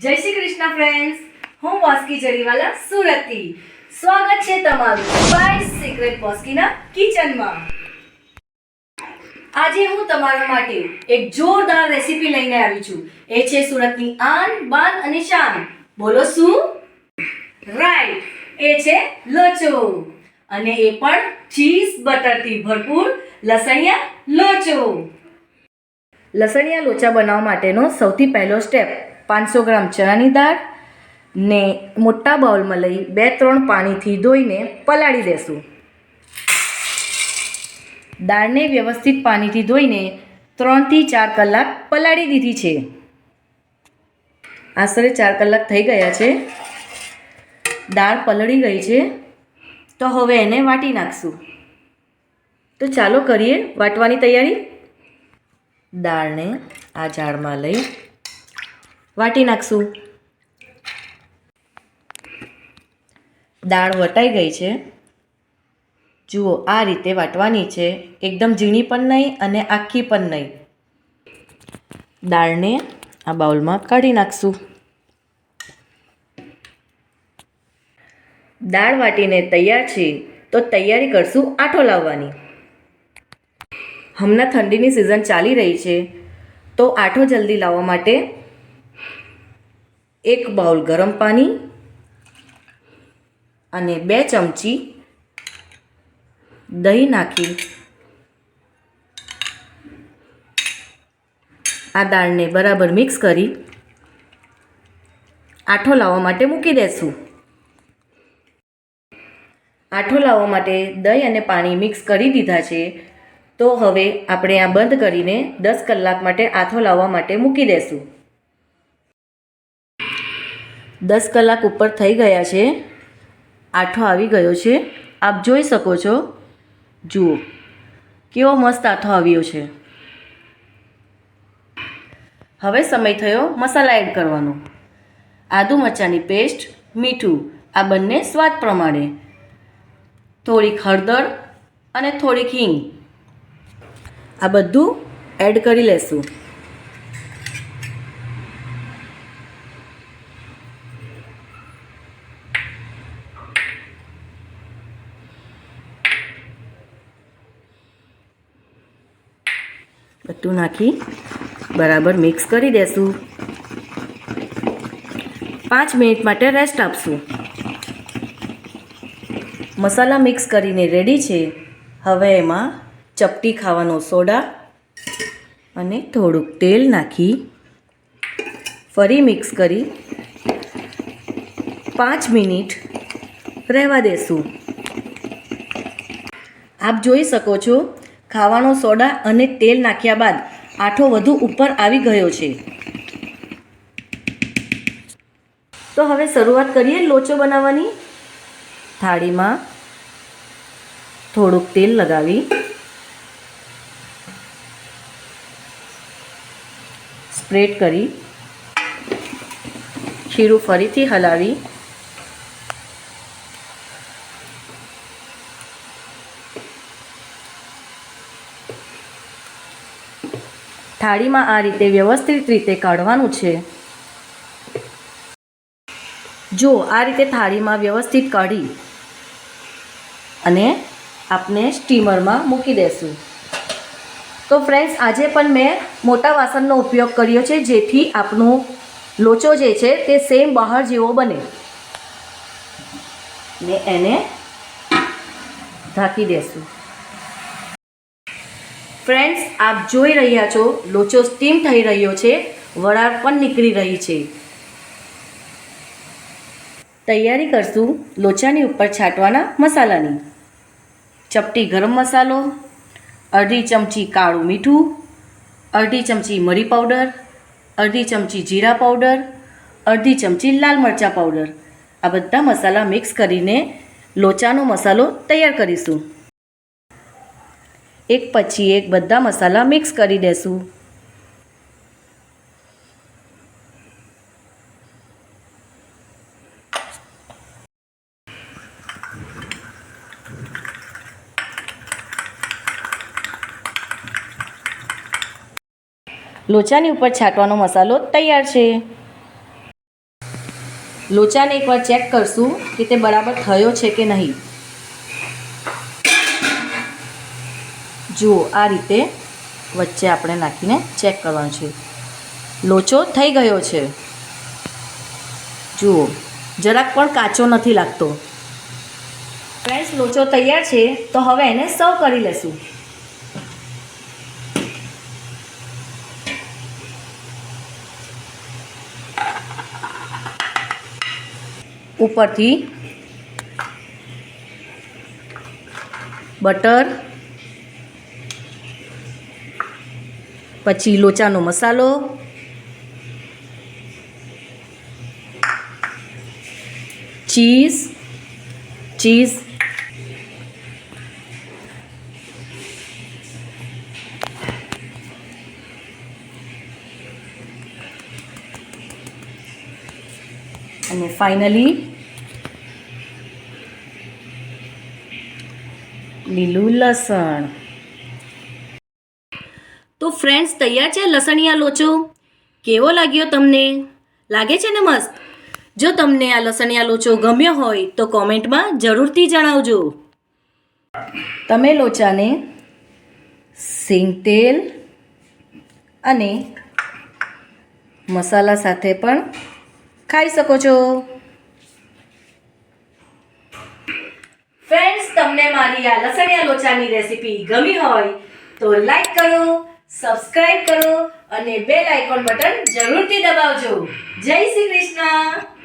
જય શ્રી કૃષ્ણ ફ્રેન્ડ્સ, હું બોસ્કી જરીવાલા સુરતથી. સ્વાગત છે તમારું સ્પાઇસ સિક્રેટ બોસ્કીના કિચનમાં. આજે હું તમારા માટે એક જોરદાર રેસીપી લઈને આવી છું. એ છે સુરતની આન બાન અને શાન. બોલો શું? રાઈટ, એ છે લોચો. અને એ પણ ચીઝ બટરથી ભરપૂર લસણિયા લોચો. લસણિયા લોચા બનાવવા માટેનો સૌથી પહેલો સ્ટેપ, 500 ગ્રામ ચણાની દાળ ને મોટા બાઉલમાં લઈ 2-3 પાણીથી ધોઈને પલાળી દેશું. દાળને વ્યવસ્થિત પાણીથી ધોઈને 3 થી 4 કલાક પલાળી દીધી છે. આશરે 4 કલાક થઈ ગયા છે. દાળ પલળી ગઈ છે, તો હવે એને વાટી નાખશું. તો ચાલો કરીએ વાટવાની તૈયારી. દાળને આ જાળમાં લઈ વાટી નાખશું. દાળ વટાઈ ગઈ છે. જુઓ, આ રીતે વાટવાની છે. એકદમ ઝીણી પણ નહીં અને આખી પણ નહીં. દાળને આ બાઉલમાં કાઢી નાખશું. દાળ વાટીને તૈયાર છે, તો તૈયારી કરશું આઠો લાવવાની. હમણાં ઠંડીની સિઝન ચાલી રહી છે, તો આઠો જલ્દી લાવવા માટે 1 બાઉલ ગરમ પાણી અને 2 ચમચી દહીં નાખી આ દાળને બરાબર મિક્સ કરી આઠો લાવવા માટે મૂકી દેશું. આઠો લાવવા માટે દહીં અને પાણી મિક્સ કરી દીધા છે, તો હવે આપણે આ બંધ કરીને 10 કલાક માટે આથો લાવવા માટે મૂકી દેશું. 10 કલાક ઉપર થઈ ગયા છે. આઠો આવી ગયો છે. આપ જોઈ શકો છો. જુઓ કેવો મસ્ત આથો આવ્યો છે. હવે સમય થયો મસાલા એડ કરવાનો. આદુ મરચાંની પેસ્ટ, મીઠું, આ બંને સ્વાદ પ્રમાણે, થોડીક હળદર અને થોડીક હિંગ, આ બધું એડ કરી લેશું. બધું નાખી બરાબર મિક્સ કરી દેશું. 5 મિનિટ માટે રેસ્ટ આપશું. મસાલા મિક્સ કરીને રેડી છે. હવે એમાં ચપટી ખાવાનો સોડા અને થોડુંક તેલ નાખી ફરી મિક્સ કરી 5 મિનિટ રહેવા દેશું. આપ જોઈ શકો છો, ખાવાનો સોડા અને તેલ નાખ્યા બાદ આઠો વધુ ઉપર આવી ગયો છે. તો હવે શરૂઆત કરીએ લોચો બનાવવાની. થાળીમાં થોડુંક તેલ લગાવી સ્પ્રેડ કરી ખીરું ફરીથી હલાવી થાળીમાં આ રીતે વ્યવસ્થિત રીતે કાઢવાનું છે. જો આ રીતે થાળીમાં વ્યવસ્થિત કાઢી અને આપણે સ્ટીમરમાં મૂકી દેશું. તો ફ્રેન્ડ્સ, આજે પણ મેં મોટા વાસણનો ઉપયોગ કર્યો છે, જેથી આપણો લોચો જે છે તે સેમ બહાર જેવો બને. ને એને ઢાંકી દેશું. ફ્રેન્ડ્સ, આપ જોઈ રહ્યા છો, લોચો સ્ટીમ થઈ રહ્યો છે, વરાળ પણ નીકળી રહી છે. તૈયારી કરશું લોચાની ઉપર છાંટવાના મસાલાની. ચપટી ગરમ મસાલો, અડધી ચમચી કાળું મીઠું, અડધી ચમચી મરી પાવડર, અડધી ચમચી જીરા પાવડર, અડધી ચમચી લાલ મરચાં પાવડર, આ બધા મસાલા મિક્સ કરીને લોચાનો મસાલો તૈયાર કરીશું. એક પછી એક બધા મસાલા મિક્સ કરી દેશું. લોચાની ઉપર છાંટવાનો મસાલો તૈયાર છે. લોચાને એકવાર ચેક કરશું કે તે બરાબર થયો છે કે નહીં. જુઓ, આ રીતે વચ્ચે આપણે નાખીને ચેક કરવાનું છે. લોચો થઈ ગયો છે. જુઓ, જરાક પણ કાચો નથી લાગતો. ફ્રેન્ડ્સ, લોચો તૈયાર છે, તો હવે એને સર્વ કરી લેશું. ઉપરથી બટર, પછી લોચાનો મસાલો, ચીઝ અને ફાઇનલી લીલું લસણ. તો ફ્રેન્ડ્સ, તૈયાર છે લસણિયા લોચો. કેવો લાગ્યો તમને? લાગે છે ને મસ્ત? જો તમને આ લસણિયા લોચો ગમ્યો હોય તો કોમેન્ટમાં જરૂરથી જણાવજો. તમે લોચાને સિંગ તેલ અને મસાલા સાથે પણ ખાઈ શકો છો. ફ્રેન્ડ્સ, તમને મારી આ લસણિયા લોચાની રેસીપી ગમી હોય તો લાઈક કરો, સબસ્ક્રાઇબ કરો અને બેલ આઇકોન બટન જરૂરથી દબાવજો. જય શ્રી કૃષ્ણ.